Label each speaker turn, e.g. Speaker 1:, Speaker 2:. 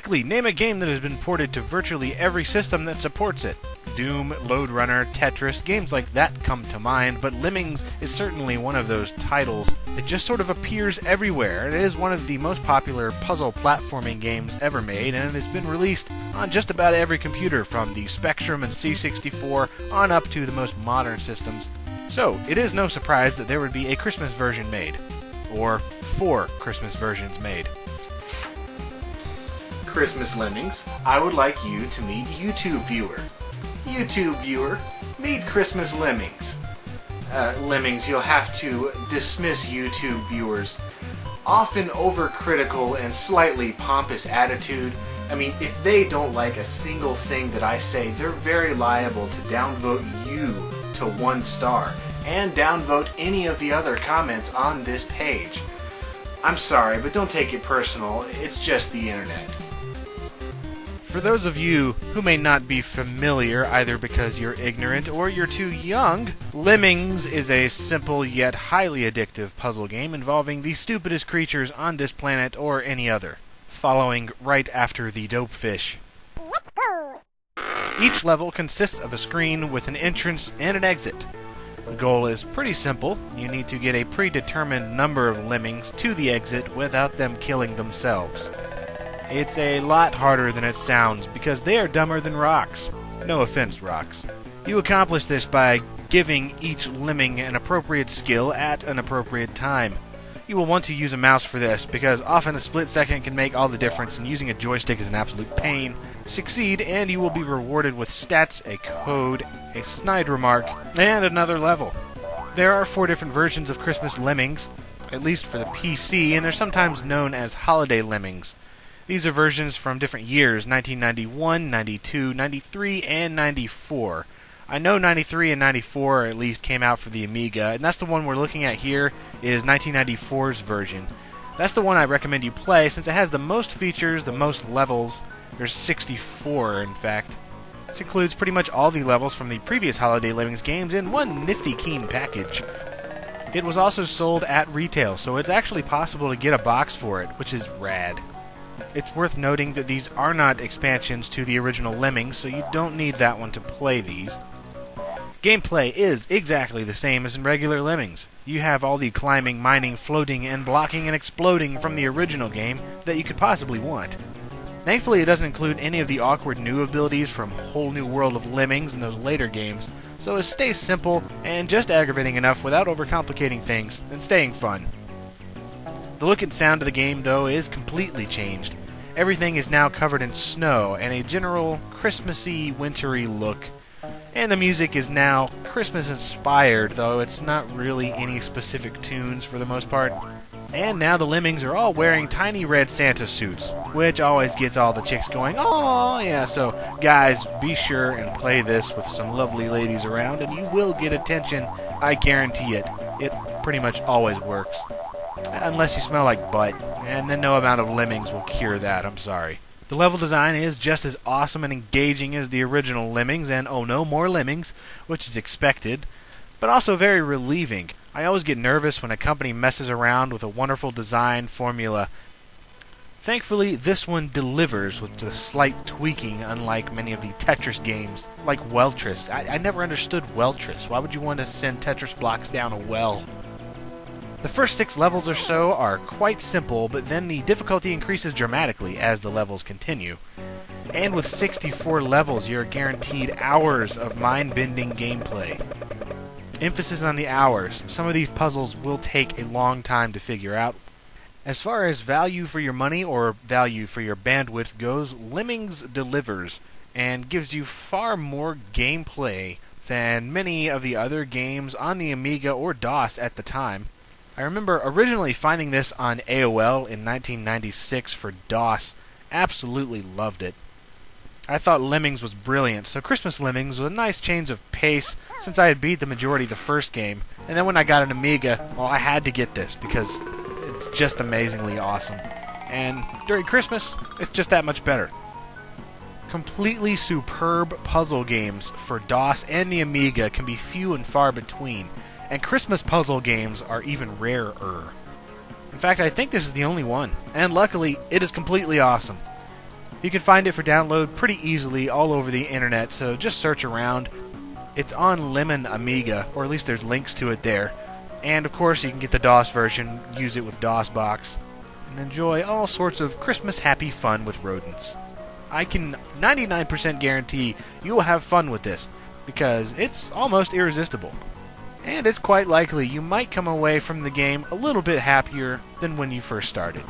Speaker 1: Quickly, name a game that has been ported to virtually every system that supports it. Doom, Lode Runner, Tetris, games like that come to mind, but Lemmings is certainly one of those titles. It just sort of appears everywhere. It is one of the most popular puzzle platforming games ever made, and it has been released on just about every computer, from the Spectrum and C64 on up to the most modern systems. So, it is no surprise that there would be a Christmas version made. Or 4 Christmas versions made. Christmas Lemmings, I would like you to meet YouTube Viewer. YouTube Viewer, meet Christmas Lemmings. Lemmings, you'll have to dismiss YouTube Viewers' often overcritical and slightly pompous attitude. I mean, if they don't like a single thing that I say, they're very liable to downvote you to 1 star and downvote any of the other comments on this page. I'm sorry, but don't take it personal. It's just the internet. For those of you who may not be familiar, either because you're ignorant or you're too young, Lemmings is a simple yet highly addictive puzzle game involving the stupidest creatures on this planet or any other, following right after the dope fish. Each level consists of a screen with an entrance and an exit. The goal is pretty simple. You need to get a predetermined number of lemmings to the exit without them killing themselves. It's a lot harder than it sounds, because they are dumber than rocks. No offense, rocks. You accomplish this by giving each lemming an appropriate skill at an appropriate time. You will want to use a mouse for this, because often a split second can make all the difference, and using a joystick is an absolute pain. Succeed, and you will be rewarded with stats, a code, a snide remark, and another level. There are 4 different versions of Christmas Lemmings, at least for the PC, and they're sometimes known as Holiday Lemmings. These are versions from different years, 1991, 92, 93, and 94. I know 93 and 94 at least came out for the Amiga, and that's the one we're looking at here is 1994's version. That's the one I recommend you play since it has the most features, the most levels. There's 64, in fact. This includes pretty much all the levels from the previous Holiday Lemmings games in one nifty keen package. It was also sold at retail, so it's actually possible to get a box for it, which is rad. It's worth noting that these are not expansions to the original Lemmings, so you don't need that one to play these. Gameplay is exactly the same as in regular Lemmings. You have all the climbing, mining, floating, and blocking and exploding from the original game that you could possibly want. Thankfully, it doesn't include any of the awkward new abilities from Whole New World of Lemmings in those later games, so it stays simple and just aggravating enough without overcomplicating things and staying fun. The look and sound of the game, though, is completely changed. Everything is now covered in snow and a general Christmassy, wintry look. And the music is now Christmas-inspired, though it's not really any specific tunes for the most part. And now the Lemmings are all wearing tiny red Santa suits, which always gets all the chicks going, "Oh, yeah," so guys, be sure and play this with some lovely ladies around, and you will get attention, I guarantee it. It pretty much always works. Unless you smell like butt, and then no amount of Lemmings will cure that, I'm sorry. The level design is just as awesome and engaging as the original Lemmings, and oh no, more Lemmings, which is expected, but also very relieving. I always get nervous when a company messes around with a wonderful design formula. Thankfully, this one delivers with a slight tweaking, unlike many of the Tetris games, like Weltris. I never understood Weltris. Why would you want to send Tetris blocks down a well? The first 6 levels or so are quite simple, but then the difficulty increases dramatically as the levels continue. And with 64 levels, you're guaranteed hours of mind-bending gameplay. Emphasis on the hours. Some of these puzzles will take a long time to figure out. As far as value for your money or value for your bandwidth goes, Lemmings delivers and gives you far more gameplay than many of the other games on the Amiga or DOS at the time. I remember originally finding this on AOL in 1996 for DOS. Absolutely loved it. I thought Lemmings was brilliant, so Christmas Lemmings was a nice change of pace since I had beat the majority of the first game. And then when I got an Amiga, well, I had to get this because it's just amazingly awesome. And during Christmas, it's just that much better. Completely superb puzzle games for DOS and the Amiga can be few and far between. And Christmas puzzle games are even rarer. In fact, I think this is the only one. And luckily, it is completely awesome. You can find it for download pretty easily all over the internet, so just search around. It's on Lemon Amiga, or at least there's links to it there. And of course you can get the DOS version, use it with DOSBox, and enjoy all sorts of Christmas happy fun with rodents. I can 99% guarantee you will have fun with this, because it's almost irresistible. And it's quite likely you might come away from the game a little bit happier than when you first started.